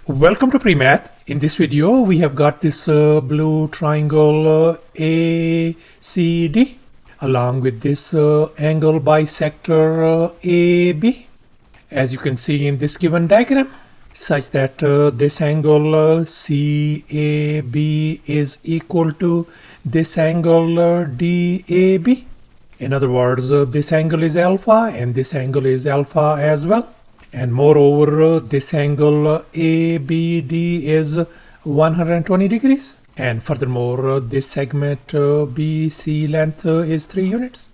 Welcome to PreMath. In this video, we have got this blue triangle ACD along with this angle bisector AB. As you can see in this given diagram, such that this angle CAB is equal to this angle DAB. In other words, this angle is alpha and this angle is alpha as well. And moreover, this angle ABD is 120 degrees. And furthermore, this segment BC length is 3 units.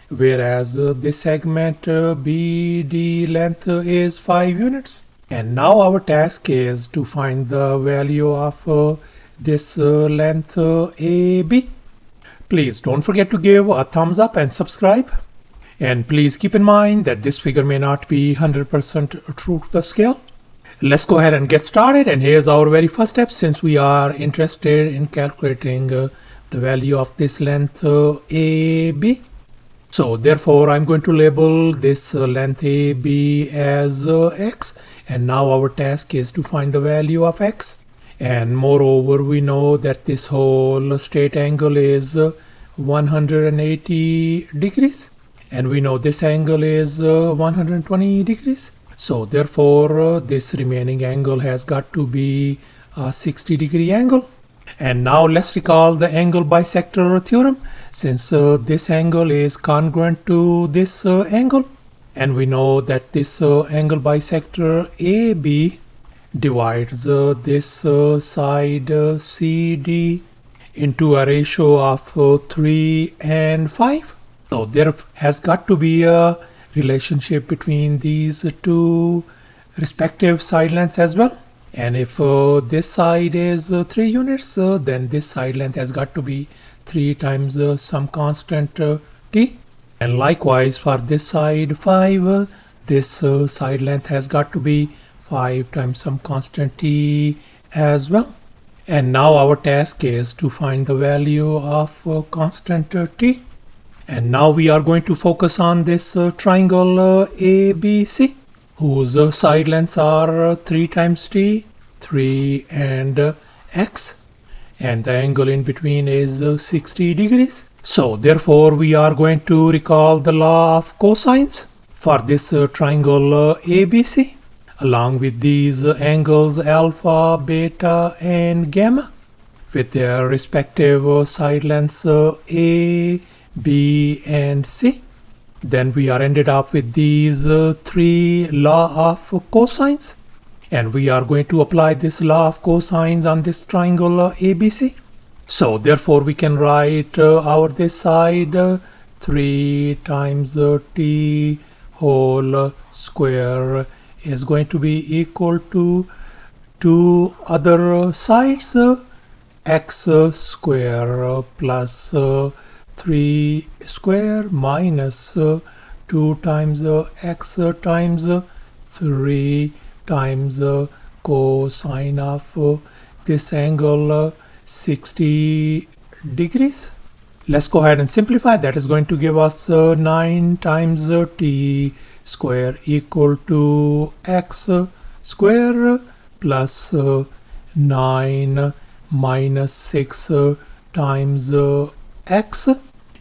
Whereas this segment BD length is 5 units. And now our task is to find the value of this length AB. Please don't forget to give a thumbs up and subscribe. And please keep in mind that this figure may not be 100% true to the scale. Let's go ahead and get started. And here's our very first step, since we are interested in calculating the value of this length AB. So therefore, I'm going to label this length AB as x. And now our task is to find the value of x. And moreover, we know that this whole straight angle is 180 degrees. And we know this angle is 120 degrees. So therefore, this remaining angle has got to be a 60 degree angle. And now let's recall the angle bisector theorem, since this angle is congruent to this angle. And we know that this angle bisector AB divides this side CD into a ratio of 3 and 5. So there has got to be a relationship between these two respective side lengths as well. And if this side is 3 units, then this side length has got to be 3 times some constant t. And likewise for this side 5, this side length has got to be 5 times some constant t as well. And now our task is to find the value of constant t. And now we are going to focus on this triangle ABC, whose side lengths are 3 times t, 3 and x. And the angle in between is 60 degrees. So therefore, we are going to recall the law of cosines for this triangle ABC, along with these angles alpha, beta and gamma with their respective side lengths A, B and C. Then we are ended up with these 3 law of cosines, and we are going to apply this law of cosines on this triangle ABC. So therefore we can write our this side 3 times t whole square is going to be equal to 2 other sides x square plus 3 square minus 2 times x times 3 times cosine of this angle 60 degrees. Let's go ahead and simplify. That is going to give us 9 times t square equal to x square plus 9 minus 6 times x.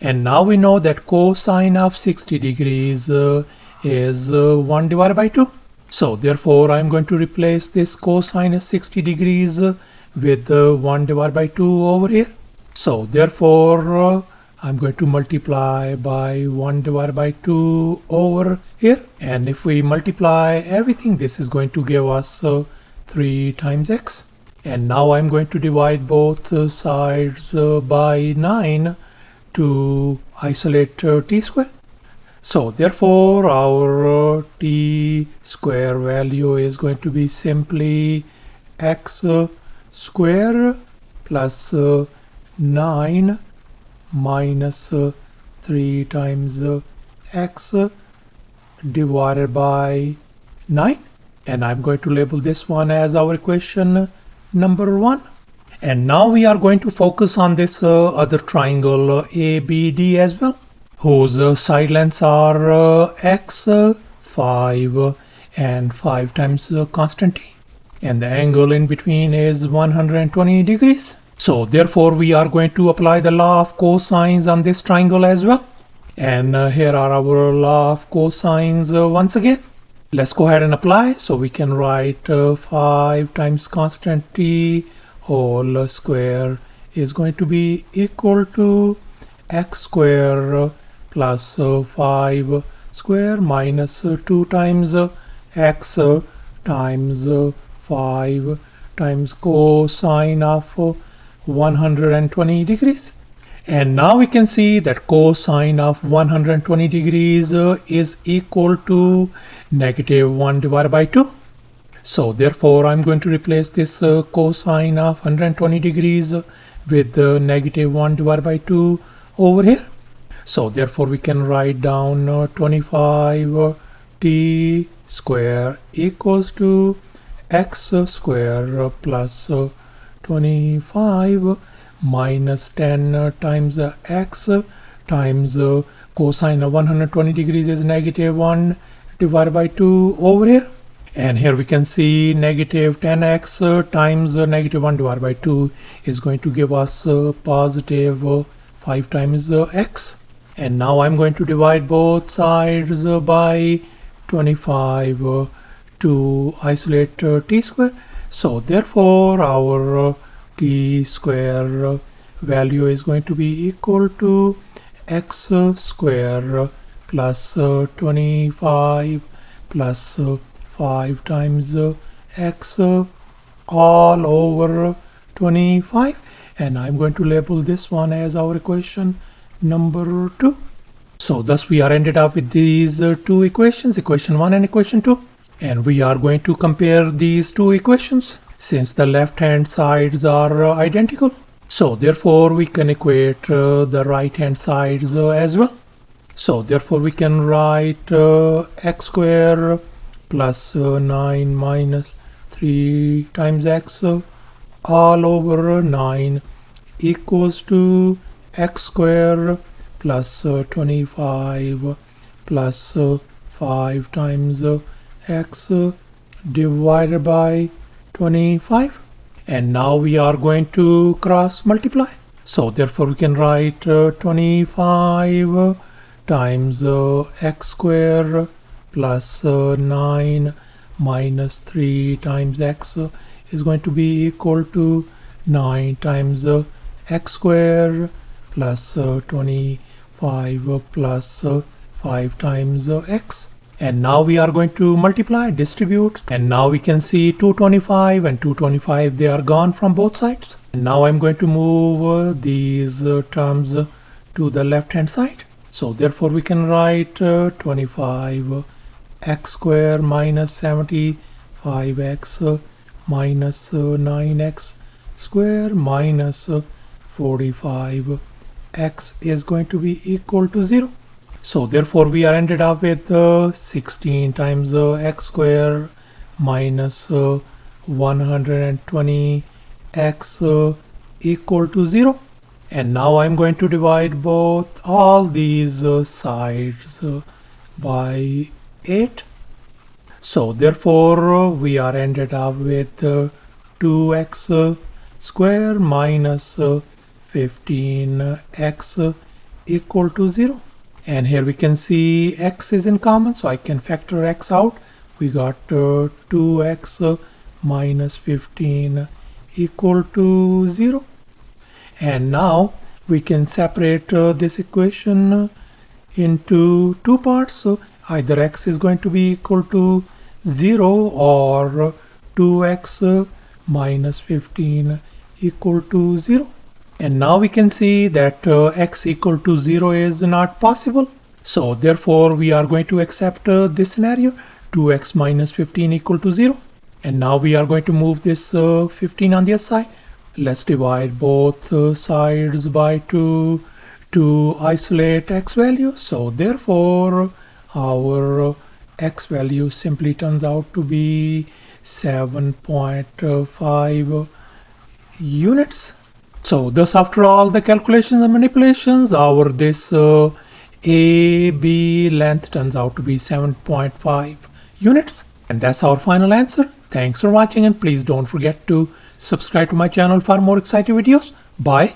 And now we know that cosine of 60 degrees is 1 divided by 2. So therefore, I'm going to replace this cosine of 60 degrees with 1 divided by 2 over here. So therefore, I'm going to multiply by 1 divided by 2 over here. And if we multiply everything, this is going to give us 3 times x. And now I'm going to divide both sides by 9 to isolate t square. So therefore, our t square value is going to be simply x square plus 9 minus 3 times x divided by 9. And I'm going to label this one as our equation number 1. And now we are going to focus on this other triangle ABD as well, whose side lengths are x, 5 and 5 times constant t. and the angle in between is 120 degrees. So therefore we are going to apply the law of cosines on this triangle as well. And here are our law of cosines once again. Let's go ahead and apply. So we can write 5 times constant t whole square is going to be equal to x square plus 5 square minus 2 times x times 5 times cosine of 120 degrees. And now we can see that cosine of 120 degrees is equal to negative 1 divided by 2. So therefore I'm going to replace this cosine of 120 degrees with negative 1 divided by 2 over here. So therefore we can write down 25t square equals to x square plus 25 minus 10 times x times cosine of 120 degrees is negative 1 divided by 2 over here. And here we can see negative 10x times negative 1 divided by 2 is going to give us positive 5 times x. And now I'm going to divide both sides by 25 to isolate t square. So therefore our t square value is going to be equal to x square plus 25 plus 5 times x all over 25. And I'm going to label this one as our equation number 2. So thus we are ended up with these two equations, equation 1 and equation 2. And we are going to compare these two equations since the left hand sides are identical. So therefore we can equate the right hand sides as well. So therefore we can write x square plus 9 minus 3 times x all over 9 equals to x square plus 25 plus 5 times x divided by 25. And now we are going to cross multiply. So therefore we can write 25 times x square plus 9 minus 3 times x is going to be equal to 9 times x square plus 25 plus 5 times x. And now we are going to multiply, distribute, and now we can see 225 and 225, they are gone from both sides. And now I'm going to move these terms to the left hand side. So therefore we can write 25 x square minus 75x minus 9x square minus 45 x is going to be equal to 0. So therefore we are ended up with 16 times x square minus 120 x equal to 0. And now I'm going to divide all these sides by 8. So therefore we are ended up with 2x square minus 15x equal to 0. And here we can see x is in common, so I can factor x out. We got 2x minus 15 equal to 0. And now we can separate this equation into two parts. So either x is going to be equal to 0 or 2x minus 15 equal to 0. And now we can see that x equal to 0 is not possible. So therefore we are going to accept this scenario, 2x minus 15 equal to 0. And now we are going to move this 15 on the other side. Let's divide both sides by 2 to isolate x value. So therefore our x value simply turns out to be 7.5 units. So thus after all the calculations and manipulations, our this AB length turns out to be 7.5 units. And that's our final answer. Thanks for watching, and please don't forget to subscribe to my channel for more exciting videos. Bye.